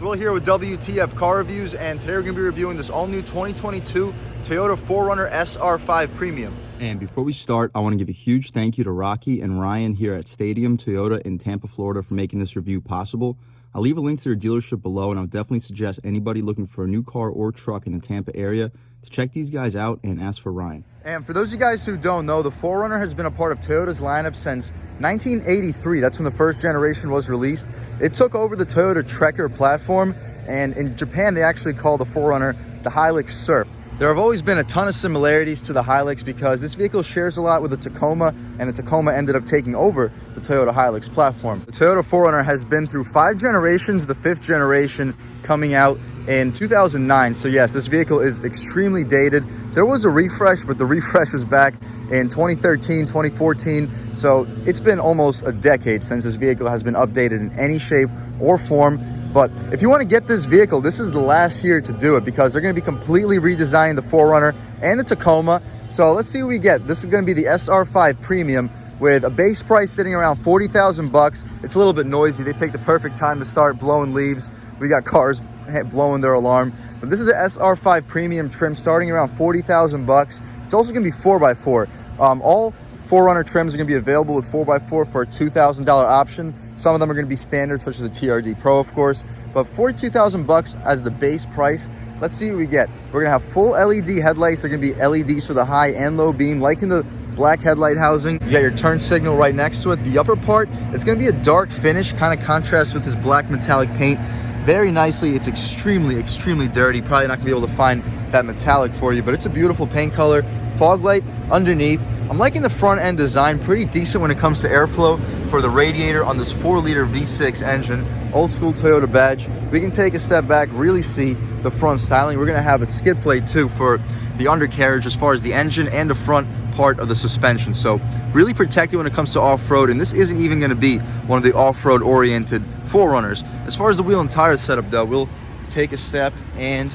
Will here with W.T.F Car Reviews, and today we're going to be reviewing this all-new 2022 Toyota 4Runner SR5 Premium. And before we start, I want to give a huge thank you to Rocky and Ryan here at Stadium Toyota in Tampa, Florida for making this review possible. I'll leave a link to their dealership below, and I'll definitely suggest anybody looking for a new car or truck in the Tampa area to check these guys out and ask for Ryan. And for those of you guys who don't know, the 4Runner has been a part of Toyota's lineup since 1983. That's when the first generation was released. It took over the Toyota Trekker platform, and in Japan, they actually call the 4Runner the Hilux Surf. There have always been a ton of similarities to the Hilux because this vehicle shares a lot with the Tacoma, and the Tacoma ended up taking over the Toyota Hilux platform. The Toyota 4Runner has been through 5 generations, the 5th generation coming out in 2009. So yes, this vehicle is extremely dated. There was a refresh, but the refresh was back in 2013, 2014. So it's been almost a decade since this vehicle has been updated in any shape or form. But if you want to get this vehicle, this is the last year to do it because they're going to be completely redesigning the 4Runner and the Tacoma. So let's see what we get. This is going to be the SR5 Premium with a base price sitting around 40,000 bucks. It's a little bit noisy. They picked the perfect time to start blowing leaves. We got cars blowing their alarm. But this is the SR5 Premium trim starting around 40,000 bucks. It's also going to be 4x4. All 4Runner trims are going to be available with 4x4 for a $2,000 option. Some of them are going to be standard, such as the TRD Pro, of course. But 42,000 bucks as the base price. Let's see what we get. We're going to have full LED headlights. They're going to be LEDs for the high and low beam, like in the black headlight housing. You got your turn signal right next to it. The upper part, it's going to be a dark finish, kind of contrasts with this black metallic paint very nicely. It's extremely dirty. Probably not going to be able to find that metallic for you, but it's a beautiful paint color. Fog light underneath. I'm liking the front end design, pretty decent when it comes to airflow for the radiator on this 4-liter V6 engine. Old school Toyota badge. We can take a step back, really see the front styling. We're going to have a skid plate too for the undercarriage as far as the engine and the front part of the suspension. So really protected when it comes to off-road, and this isn't even going to be one of the off-road oriented 4Runners. As far as the wheel and tire setup though, we'll take a step and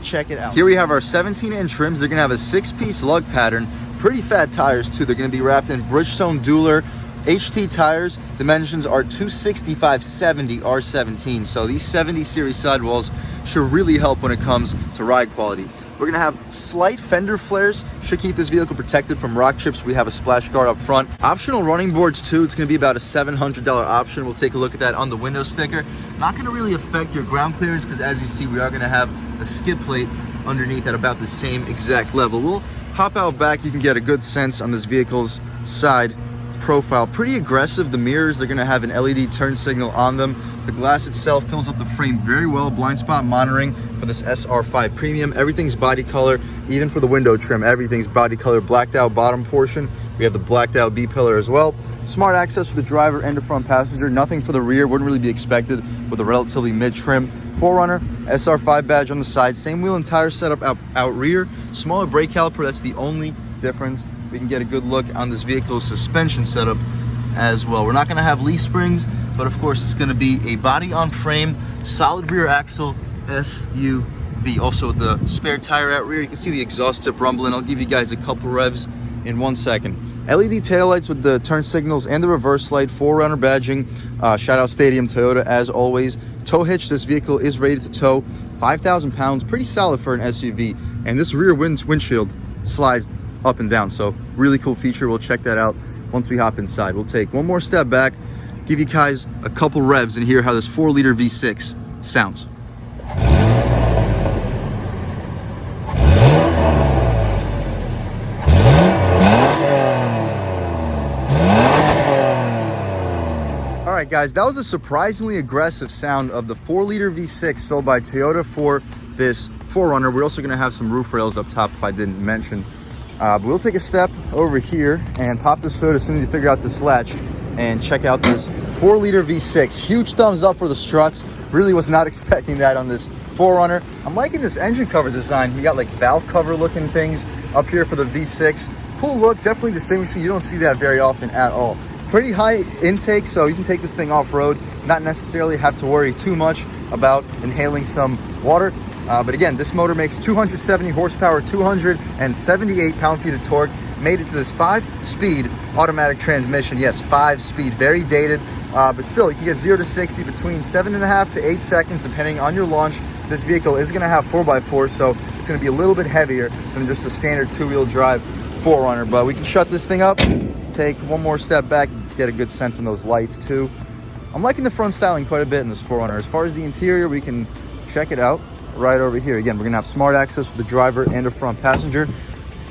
check it out. Here we have our 17-inch rims. They're going to have a 6-piece lug pattern. Pretty fat tires too. They're going to be wrapped in Bridgestone Dueler HT tires. Dimensions are 265/70 R17. So these 70 series sidewalls should really help when it comes to ride quality. We're going to have slight fender flares. Should keep this vehicle protected from rock chips. We have a splash guard up front. Optional running boards too. It's going to be about a $700 option. We'll take a look at that on the window sticker. Not going to really affect your ground clearance because, as you see, we are going to have a skid plate underneath at about the same exact level. We'll hop out back. You can get a good sense on this vehicle's side profile. Pretty aggressive. The mirrors, they're going to have an LED turn signal on them. The glass itself fills up the frame very well. Blind spot monitoring for this SR5 Premium. Everything's body color, even for the window trim. Everything's body color. Blacked out bottom portion. We have the blacked out B-pillar as well. Smart access for the driver and the front passenger. Nothing for the rear. Wouldn't really be expected with a relatively mid-trim 4Runner. SR5 badge on the side. Same wheel and tire setup out rear. Smaller brake caliper. That's the only difference. We can get a good look on this vehicle's suspension setup as well. We're not going to have leaf springs, but of course it's going to be a body on frame, solid rear axle SUV. Also the spare tire out rear. You can see the exhaust tip rumbling. I'll give you guys a couple revs in 1 second. LED taillights with the turn signals and the reverse light. 4Runner badging. Shout out Stadium Toyota as always. Tow hitch. This vehicle is rated to tow 5,000 pounds. Pretty solid for an SUV. And this rear windshield slides up and down. So really cool feature. We'll check that out once we hop inside. We'll take one more step back, give you guys a couple revs and hear how this 4-liter V6 sounds. All right, guys, that was a surprisingly aggressive sound of the 4-liter V6 sold by Toyota for this 4Runner. We're also going to have some roof rails up top if I didn't mention. But we'll take a step over here and pop this hood as soon as you figure out this latch and check out this 4-liter V6. Huge thumbs up for the struts. Really was not expecting that on this 4Runner. I'm liking this engine cover design. You got like valve cover looking things up here for the V6. Cool look, definitely distinguishing. You don't see that very often at all. Pretty high intake, so you can take this thing off-road, not necessarily have to worry too much about inhaling some water. But again, this motor makes 270 horsepower, 278 pound-feet of torque. Made it to this 5-speed automatic transmission. Yes, 5-speed, very dated. But still, you can get 0 to 60 between 7.5 to 8 seconds, depending on your launch. This vehicle is going to have 4x4, so it's going to be a little bit heavier than just a standard two-wheel drive 4Runner. But we can shut this thing up, take one more step back, get a good sense in those lights too. I'm liking the front styling quite a bit in this 4Runner. As far as the interior, we can check it out right over here. Again, we're going to have smart access for the driver and a front passenger.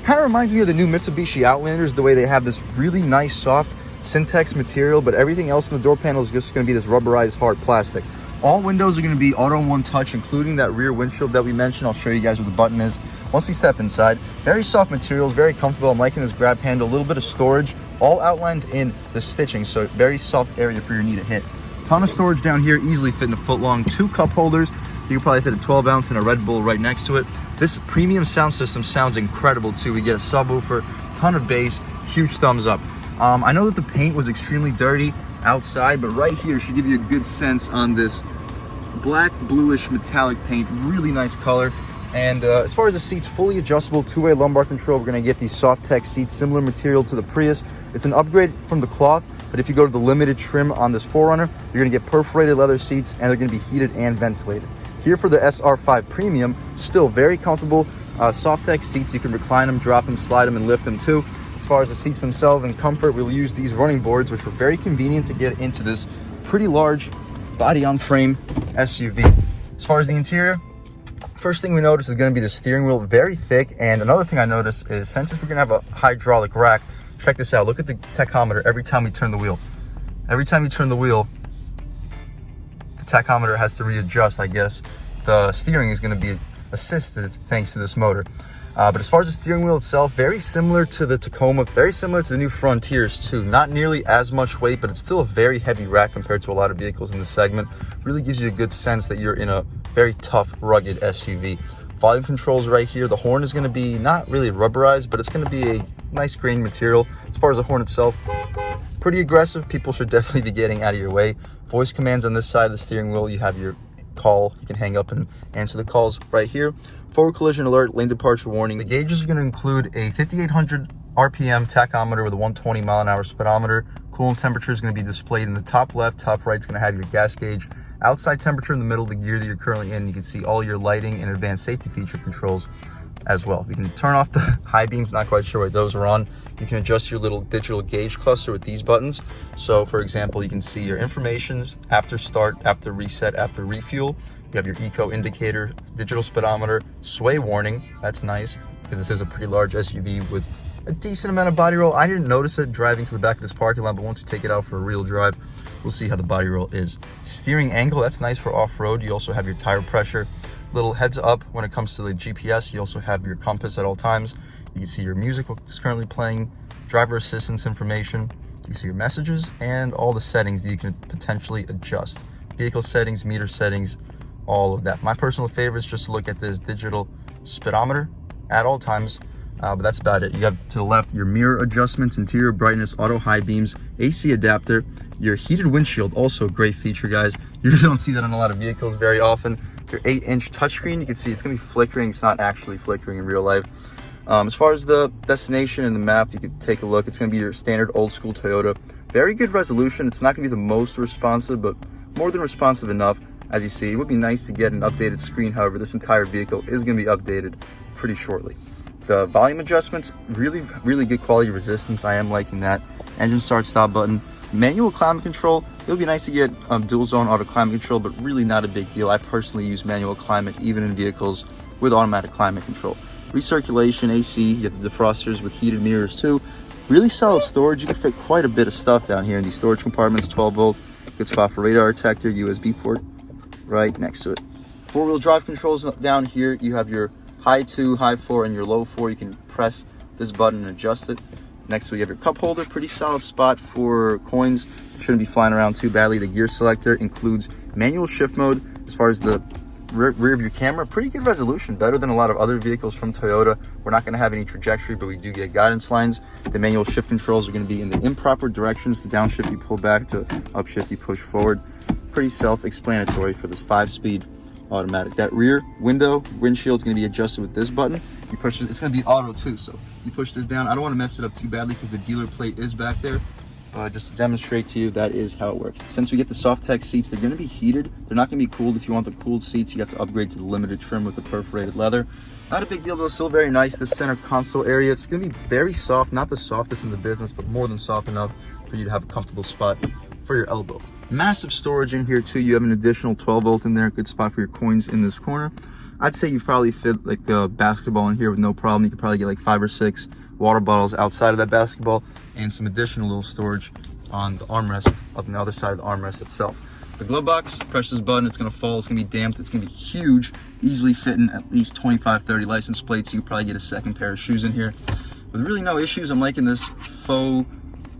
Kind of reminds me of the new Mitsubishi Outlanders, the way they have this really nice soft Syntex material, but everything else in the door panel is just going to be this rubberized hard plastic. All windows are going to be auto one touch, including that rear windshield that we mentioned. I'll show you guys where the button is once we step inside. Very soft materials, very comfortable. I'm liking this grab handle, a little bit of storage, all outlined in the stitching, so very soft area for your knee to hit. Ton of storage down here, easily fitting a foot long. 2 cup holders. You can probably fit a 12 ounce and a Red Bull right next to it. This premium sound system sounds incredible too. We get a subwoofer, ton of bass, huge thumbs up. I know that the paint was extremely dirty outside, but right here should give you a good sense on this black bluish metallic paint. Really nice color. And as far as the seats, fully adjustable two-way lumbar control. We're going to get these soft tech seats, similar material to the Prius. It's an upgrade from the cloth, but if you go to the limited trim on this 4Runner, you're going to get perforated leather seats, and they're going to be heated and ventilated. Here for the SR5 Premium, still very comfortable soft tech seats. You can recline them, drop them, slide them, and lift them too. As far as the seats themselves and comfort, we'll use these running boards, which were very convenient to get into this pretty large body on frame SUV. As far as the interior, first thing we notice is going to be the steering wheel, very thick. And another thing I notice is, since we're going to have a hydraulic rack, check this out. Look at the tachometer every time we turn the wheel. Every time you turn the wheel, the tachometer has to readjust, I guess. The steering is going to be assisted thanks to this motor. But as far as the steering wheel itself, very similar to the Tacoma, very similar to the new Frontiers too. Not nearly as much weight, but it's still a very heavy rack compared to a lot of vehicles in this segment. Really gives you a good sense that you're in a very tough, rugged SUV. Volume controls right here. The horn is going to be not really rubberized, but it's going to be a nice grain material. As far as the horn itself, pretty aggressive. People should definitely be getting out of your way. Voice commands on this side of the steering wheel. You have your call. You can hang up and answer the calls right here. Forward collision alert, lane departure warning. The gauges are going to include a 5,800 RPM tachometer with a 120 mile an hour speedometer. Coolant temperature is going to be displayed in the top left. Top right is going to have your gas gauge. Outside temperature in the middle of the gear that you're currently in. You can see all your lighting and advanced safety feature controls as well. You can turn off the high beams, not quite sure why those are on. You can adjust your little digital gauge cluster with these buttons. So for example, you can see your information after start, after reset, after refuel. You have your eco indicator, digital speedometer, sway warning. That's nice because this is a pretty large SUV with a decent amount of body roll. I didn't notice it driving to the back of this parking lot, but once you take it out for a real drive, we'll see how the body roll is. Steering angle, that's nice for off-road. You also have your tire pressure. Little heads up when it comes to the GPS. You also have your compass at all times. You can see your music is currently playing, driver assistance information. You can see your messages and all the settings that you can potentially adjust. Vehicle settings, meter settings, all of that. My personal favorite is just to look at this digital speedometer at all times, but that's about it. You have to the left your mirror adjustments, interior brightness, auto high beams, AC adapter, your heated windshield, also a great feature, guys. You really don't see that on a lot of vehicles very often. Your 8-inch touchscreen, you can see it's going to be flickering. It's not actually flickering in real life. As far as the destination and the map, you can take a look. It's going to be your standard old school Toyota. Very good resolution. It's not going to be the most responsive, but more than responsive enough. As you see, it would be nice to get an updated screen. However, this entire vehicle is going to be updated pretty shortly. The volume adjustments, really good quality resistance. I am liking that. Engine start stop button. Manual climate control. It would be nice to get dual zone auto climate control, but really not a big deal. I personally use manual climate even in vehicles with automatic climate control. Recirculation, AC, you have the defrosters with heated mirrors too. Really solid storage. You can fit quite a bit of stuff down here in these storage compartments. 12 volt, good spot for radar detector, USB port right next to it. 4-wheel drive controls down here. You have your high 2, high 4, and your low 4. You can press this button and adjust it. Next to it, you have your cup holder. Pretty solid spot for coins. Shouldn't be flying around too badly. The gear selector includes manual shift mode. As far as the rear view camera, pretty good resolution, better than a lot of other vehicles from Toyota. We're not going to have any trajectory, but we do get guidance lines. The manual shift controls are going to be in the improper directions. To downshift, you pull back. To upshift, you push forward. Pretty self-explanatory for this 5-speed automatic. That rear windshield is going to be adjusted with this button. You push it, it's going to be auto too, so you push this down. I don't want to mess it up too badly because the dealer plate is back there. but just to demonstrate to you, that is how it works. Since we get the Softex seats, they're going to be heated. They're not going to be cooled. If you want the cooled seats, you have to upgrade to the limited trim with the perforated leather. Not a big deal though, still very nice. This center console area, it's going to be very soft, not the softest in the business, but more than soft enough for you to have a comfortable spot for your elbow. Massive storage in here too. You have an additional 12 volt in there, good spot for your coins in this corner. I'd say you probably fit like a basketball in here with no problem. You could probably get like 5 or 6 water bottles outside of that basketball, and some additional little storage on the armrest up on the other side of the armrest itself. The glove box, press this button, it's gonna fall, it's gonna be damped, it's gonna be huge, easily fitting at least 25, 30 license plates. You could probably get a second pair of shoes in here. With really no issues, I'm liking this faux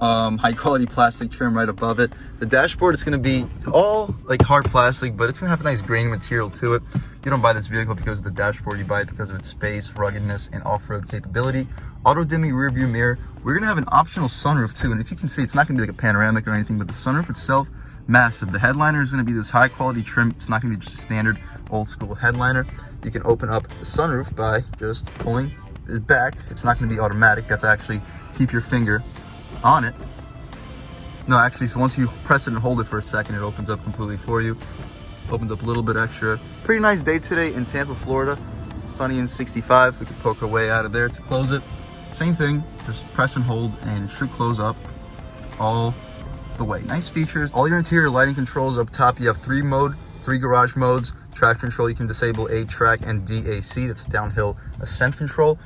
high quality plastic trim right above it. The dashboard is going to be all like hard plastic, but it's going to have a nice grain material to it. You don't buy this vehicle because of the dashboard, you buy it because of its space, ruggedness, and off-road capability. Auto dimming rear view mirror. We're going to have an optional sunroof too, and if you can see, it's not going to be like a panoramic or anything, but the sunroof itself, massive. The headliner is going to be this high quality trim. It's not going to be just a standard old school headliner. You can open up the sunroof by just pulling it back. It's not going to be automatic. You have to actually keep your finger on it. No, actually, so once you press it and hold it for a second, it opens up completely for you. Opens up a little bit extra. Pretty nice day today in Tampa, Florida. Sunny and 65. We could poke our way out of there to close it. Same thing, just press and hold and should close up all the way. Nice features. All your interior lighting controls up top. You have 3 garage modes. Track control, you can disable A track and DAC. That's downhill ascent control.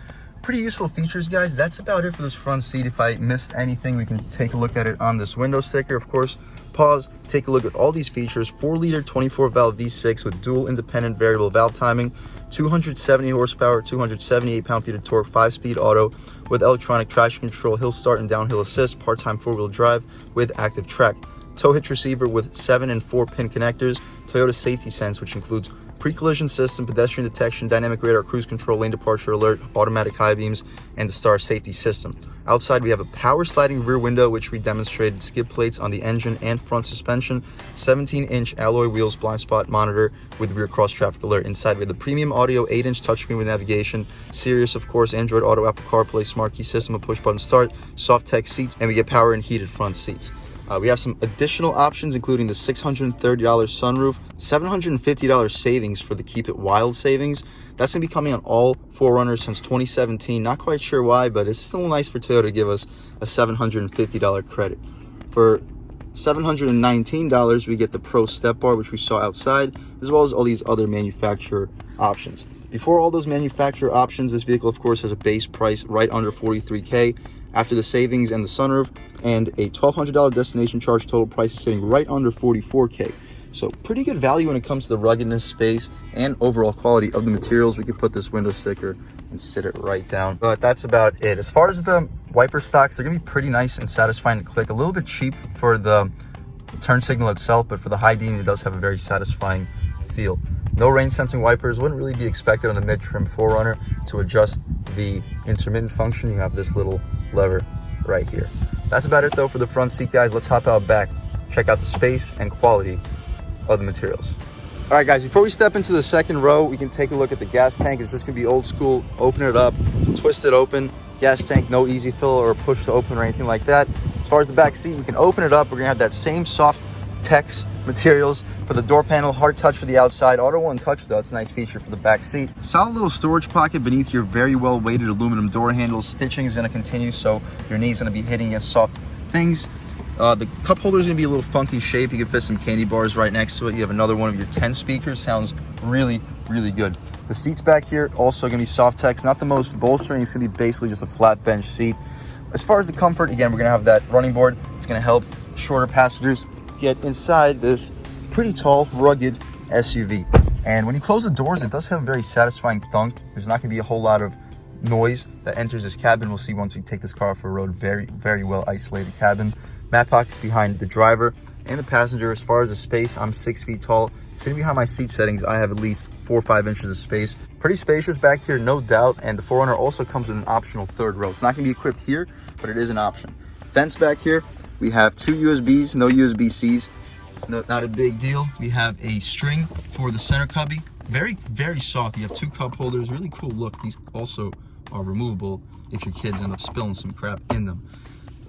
Pretty useful features, guys. That's about it for this front seat. If I missed anything, we can take a look at it on this window sticker. Of course, pause, take a look at all these features. 4-liter 24-valve V6 with dual independent variable valve timing, 270 horsepower, 278 pound-feet of torque, 5-speed auto with electronic traction control, hill start and downhill assist, part-time 4-wheel drive with active track, tow hitch receiver with 7 and 4-pin connectors, Toyota Safety Sense, which includes pre-collision system, pedestrian detection, dynamic radar, cruise control, lane departure alert, automatic high beams, and the STAR safety system. Outside, we have a power sliding rear window, which we demonstrated skid plates on the engine and front suspension, 17-inch alloy wheels, blind spot monitor with rear cross traffic alert. Inside, we have the premium audio 8-inch touchscreen with navigation, Sirius, of course, Android Auto, Apple CarPlay, smart key system, a push button start, soft tech seats, and we get power and heated front seats. We have some additional options, including the $630 sunroof, $750 savings for the Keep It Wild savings. That's going to be coming on all 4Runners since 2017. Not quite sure why, but it's still nice for Toyota to give us a $750 credit. For $719, we get the Pro Step Bar, which we saw outside, as well as all these other manufacturer options. Before all those manufacturer options, this vehicle, of course, has a base price right under $43K. After the savings and the sunroof and a $1,200 destination charge, total price is sitting right under $44K. So pretty good value when it comes to the ruggedness, space, and overall quality of the materials. We could put this window sticker and sit it right down. But that's about it. As far as the wiper stocks, they're gonna be pretty nice and satisfying to click. A little bit cheap for the turn signal itself, but for the high beam, it does have a very satisfying feel. No rain sensing wipers, wouldn't really be expected on the mid-trim 4Runner. To adjust the intermittent function, you have this little lever right here. That's about it though for the front seat, guys. Let's hop out back, check out the space and quality of the materials. All right, guys, before we step into the second row, we can take a look at the gas tank. It's just gonna be old school. Open it up, twist it open. Gas tank, no easy fill or push to open or anything like that. As far as the back seat, we can open it up. We're gonna have that same soft Tex materials for the door panel, hard touch for the outside. Auto one touch though, it's a nice feature for the back seat. Solid little storage pocket beneath your very well weighted aluminum door handles. Stitching is going to continue, so your knee's going to be hitting against soft things. The cup holder is going to be a little funky shape. You can fit some candy bars right next to it. You have another one of your 10 speakers. Sounds really, really good. The seats back here also going to be soft Tex, not the most bolstering. It's going to be basically just a flat bench seat. As far as the comfort, again, we're going to have that running board. It's going to help shorter passengers get inside this pretty tall, rugged SUV. And when you close the doors, it does have a very satisfying thunk. There's not gonna be a whole lot of noise that enters this cabin. We'll see once we take this car off the road. Very, very well isolated cabin. Mat pockets behind the driver and the passenger. As far as the space, I'm 6 feet tall. Sitting behind my seat settings, I have at least 4 or 5 inches of space. Pretty spacious back here, no doubt. And the 4Runner also comes with an optional third row. It's not gonna be equipped here, but it is an option. Vents back here. We have 2 USBs, no USB-Cs, not a big deal. We have a string for the center cubby. Very, very soft. You have 2 cup holders, really cool look. These also are removable if your kids end up spilling some crap in them.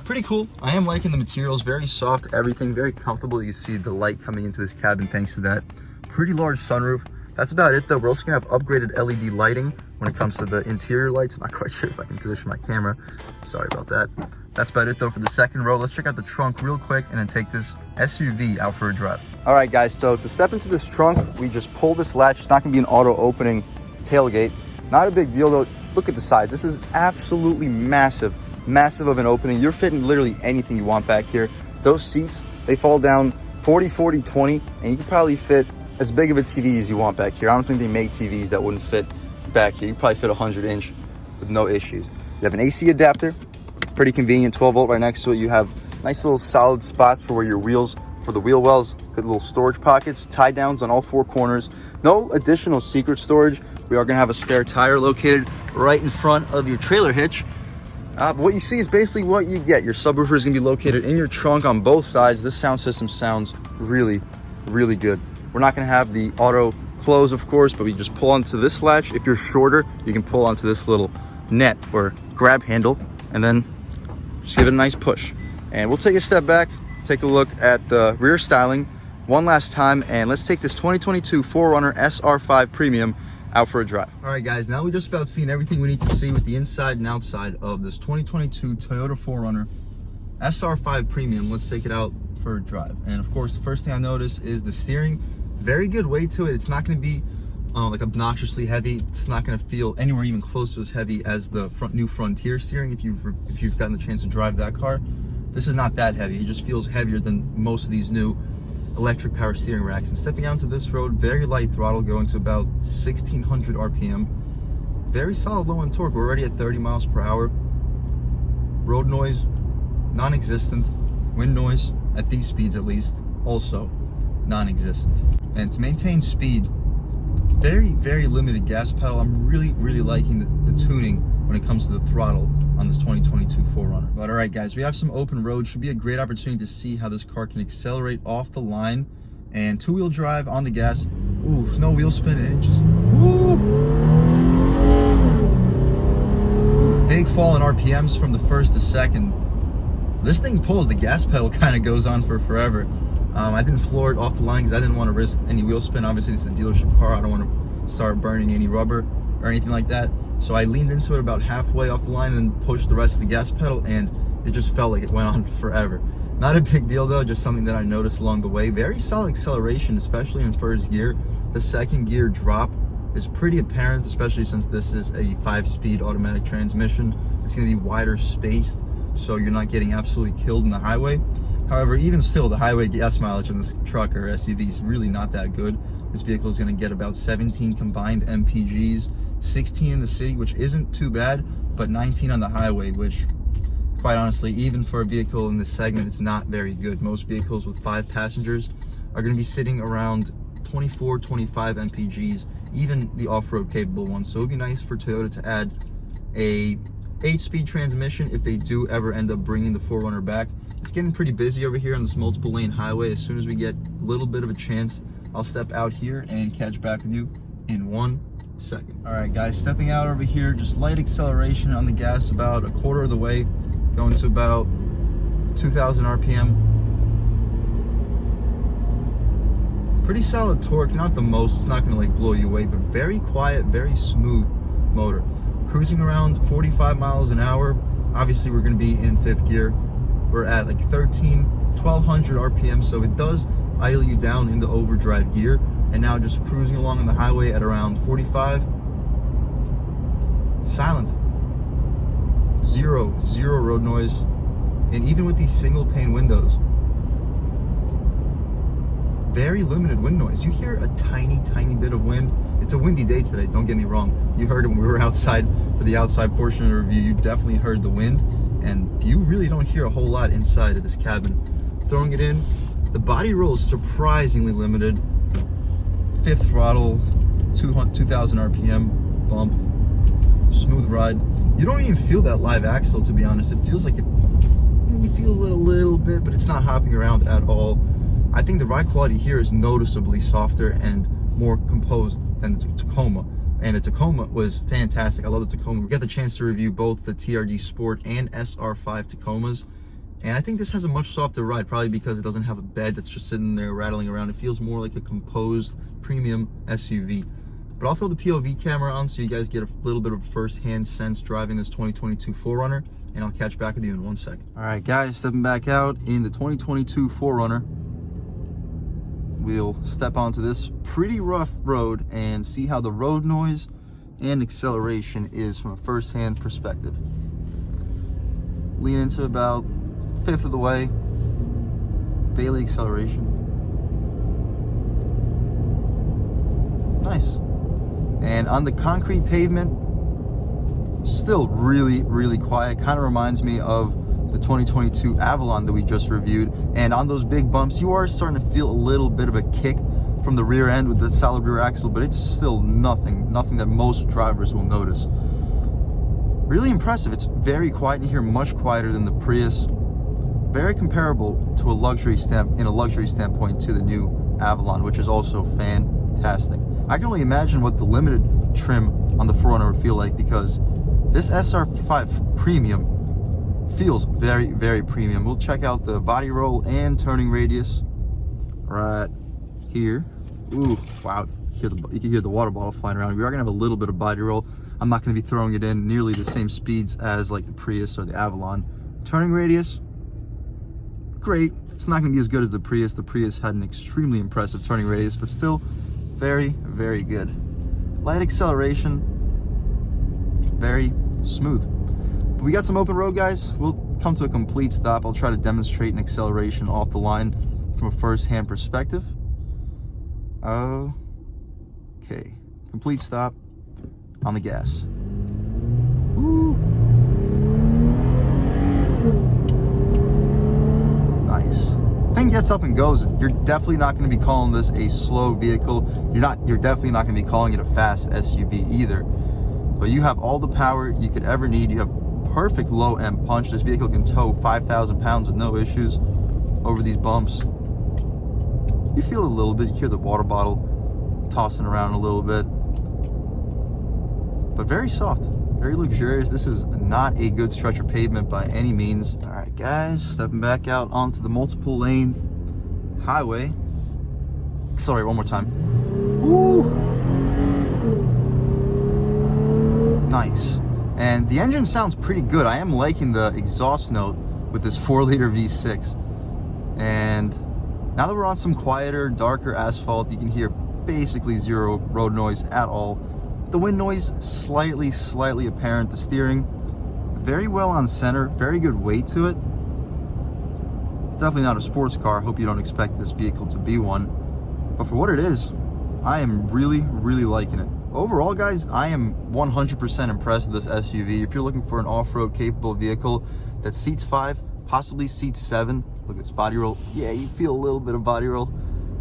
pretty cool. I am liking the materials, very soft, everything, very comfortable. You see the light coming into this cabin thanks to that pretty large sunroof. That's about it though. We're also gonna have upgraded LED lighting when it comes to the interior lights. I'm not quite sure if I can position my camera. Sorry about that. That's about it though for the second row. Let's check out the trunk real quick and then take this SUV out for a drive. All right guys, so to step into this trunk, we just pull this latch. It's not gonna be an auto opening tailgate. Not a big deal though. Look at the size. This is absolutely massive, massive of an opening. You're fitting literally anything you want back here. Those seats, they fall down 40, 40, 20, and you can probably fit as big of a TV as you want back here. I don't think they make TVs that wouldn't fit back here. You probably fit a 100-inch with no issues. You have an AC adapter, pretty convenient, 12 volt right next to it. You have nice little solid spots for where your wheels, for the wheel wells, good little storage pockets, tie downs on all four corners. No additional secret storage. We are gonna have a spare tire located right in front of your trailer hitch. But what you see is basically what you get. Your subwoofer is gonna be located in your trunk on both sides. This sound system sounds really, really good. We're not gonna have the auto close, of course, but we just pull onto this latch. If you're shorter, you can pull onto this little net or grab handle and then just give it a nice push. And we'll take a step back, take a look at the rear styling one last time, and let's take this 2022 4Runner SR5 Premium out for a drive. All right guys, now we just about seen everything we need to see with the inside and outside of this 2022 Toyota 4Runner SR5 Premium. Let's take it out for a drive. And of course, the first thing I notice is the steering. Very good weight to it. It's not going to be like obnoxiously heavy. It's not going to feel anywhere even close to as heavy as the new Frontier steering. If you've gotten the chance to drive that car, this is not that heavy. It just feels heavier than most of these new electric power steering racks. And stepping out to this road, very light throttle, going to about 1600 RPM. Very solid low end torque. We're already at 30 miles per hour. Road noise, non-existent. Wind noise, at these speeds at least, also non-existent. And to maintain speed, very, very limited gas pedal. I'm really, really liking the tuning when it comes to the throttle on this 2022 4Runner. But all right guys, we have some open road. Should be a great opportunity to see how this car can accelerate off the line and two-wheel drive on the gas. Ooh, no wheel spin, and it just, ooh. Big fall in RPMs from the first to second. This thing pulls, the gas pedal kind of goes on for forever. I didn't floor it off the line because I didn't want to risk any wheel spin. Obviously, this is a dealership car. I don't want to start burning any rubber or anything like that. So I leaned into it about halfway off the line and then pushed the rest of the gas pedal, and it just felt like it went on forever. Not a big deal though, just something that I noticed along the way. Very solid acceleration, especially in first gear. The second gear drop is pretty apparent, especially since this is a 5-speed automatic transmission. It's going to be wider spaced, so you're not getting absolutely killed in the highway. However, even still, the highway gas mileage on this truck or SUV is really not that good. This vehicle is going to get about 17 combined MPGs, 16 in the city, which isn't too bad, but 19 on the highway, which, quite honestly, even for a vehicle in this segment, it's not very good. Most vehicles with 5 passengers are going to be sitting around 24, 25 MPGs, even the off-road capable ones. So it would be nice for Toyota to add a 8-speed transmission if they do ever end up bringing the 4Runner back. It's getting pretty busy over here on this multiple lane highway. As soon as we get a little bit of a chance, I'll step out here and catch back with you in 1 second. All right guys, stepping out over here, just light acceleration on the gas about a quarter of the way, going to about 2000 RPM. Pretty solid torque, not the most, it's not gonna like blow you away, but very quiet, very smooth motor. Cruising around 45 miles an hour. Obviously we're gonna be in 5th gear. We're at like 1200 RPM, so it does idle you down in the overdrive gear. And now just cruising along on the highway at around 45. Silent. Zero road noise. And even with these single pane windows, very limited wind noise. You hear a tiny bit of wind. It's a windy day today, don't get me wrong. You heard it when we were outside for the outside portion of the review. You definitely heard the wind, and you really don't hear a whole lot inside of this cabin. Throwing it in, the body roll is surprisingly limited. 5th throttle, 2000 RPM bump, smooth ride. You don't even feel that live axle, to be honest. It feels like you feel a little bit, but it's not hopping around at all. I think the ride quality here is noticeably softer and more composed than the Tacoma. And the Tacoma was fantastic. I love the Tacoma. We got the chance to review both the TRD Sport and SR5 Tacomas. And I think this has a much softer ride, probably because it doesn't have a bed that's just sitting there rattling around. It feels more like a composed premium SUV. But I'll throw the POV camera on so you guys get a little bit of first-hand sense driving this 2022 4Runner, and I'll catch back with you in 1 second. All right, guys, stepping back out in the 2022 4Runner. We'll step onto this pretty rough road and see how the road noise and acceleration is from a first-hand perspective. Lean into about 1/5 of the way. Daily acceleration. Nice. And on the concrete pavement, still really quiet. Kind of reminds me of the 2022 Avalon that we just reviewed. And on those big bumps, you are starting to feel a little bit of a kick from the rear end with the solid rear axle, but it's still nothing that most drivers will notice. Really impressive. It's very quiet in here, much quieter than the Prius. Very comparable to a luxury standpoint to the new Avalon, which is also fantastic. I can only imagine what the limited trim on the 4Runner would feel like, because this SR5 Premium feels very premium. We'll check out the body roll and turning radius right here. Ooh, wow, you can hear the water bottle flying around. We are gonna have a little bit of body roll. I'm not gonna be throwing it in nearly the same speeds as like the Prius or the Avalon. Turning radius, great. It's not gonna be as good as the Prius. The Prius had an extremely impressive turning radius, but still very good. Light acceleration, very smooth. But we got some open road, guys. We'll come to a complete stop. I'll try to demonstrate an acceleration off the line from a first-hand perspective. Okay, complete stop on the gas. Woo. Nice. Thing gets up and goes. You're definitely not going to be calling this a slow vehicle. You're definitely not going to be calling it a fast SUV either. But you have all the power you could ever need. You have perfect low end punch. This vehicle can tow 5,000 pounds with no issues over these bumps. You feel it a little bit. You hear the water bottle tossing around a little bit, but very soft, very luxurious. This is not a good stretch of pavement by any means. All right, guys, stepping back out onto the multiple lane highway. Accelerate one more time. Woo! Nice. And the engine sounds pretty good. I am liking the exhaust note with this 4-liter V6. And now that we're on some quieter, darker asphalt, you can hear basically zero road noise at all. The wind noise slightly apparent. The steering very well on center, very good weight to it. Definitely not a sports car. Hope you don't expect this vehicle to be one, but for what it is, I am really liking it. Overall, guys, I am 100% impressed with this SUV. If you're looking for an off-road capable vehicle that seats 5, possibly seats 7, look at this body roll. Yeah, you feel a little bit of body roll,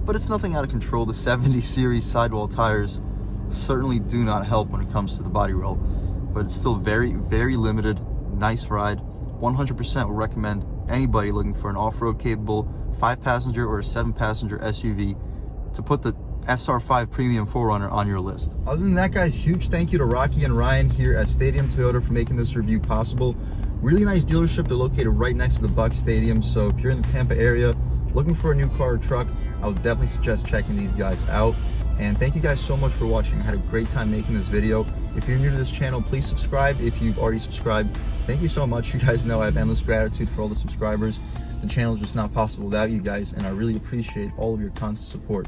but it's nothing out of control. The 70 series sidewall tires certainly do not help when it comes to the body roll, but it's still very limited. Nice ride. 100% will recommend anybody looking for an off-road capable 5-passenger or a 7-passenger SUV to put the SR5 Premium 4Runner on your list. Other than that, guys, huge thank you to Rocky and Ryan here at Stadium Toyota for making this review possible. Really nice dealership. They're located right next to the Buck Stadium, so if you're in the Tampa area looking for a new car or truck, I would definitely suggest checking these guys out. And thank you guys so much for watching. I had a great time making this video. If you're new to this channel, please subscribe. If you've already subscribed, thank you so much. You guys know I have endless gratitude for all the subscribers. The channel is just not possible without you guys, and I really appreciate all of your constant support.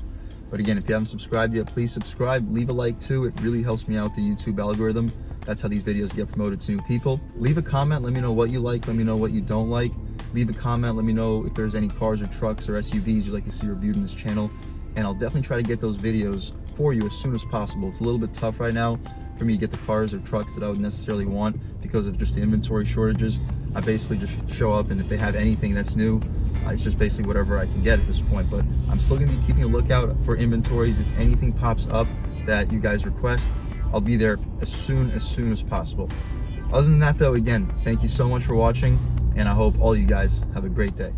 But again, if you haven't subscribed yet, please subscribe. Leave a like too. It really helps me out the YouTube algorithm. That's how these videos get promoted to new people. Leave a comment. Let me know what you like. Let me know what you don't like. Leave a comment. Let me know if there's any cars or trucks or SUVs you'd like to see reviewed in this channel. And I'll definitely try to get those videos for you as soon as possible. It's a little bit tough right now for me to get the cars or trucks that I would necessarily want because of just the inventory shortages. I basically just show up, and if they have anything that's new, it's just basically whatever I can get at this point. But I'm still gonna be keeping a lookout for inventories. If anything pops up that you guys request, I'll be there as soon as possible. Other than that though, again, thank you so much for watching, and I hope all you guys have a great day.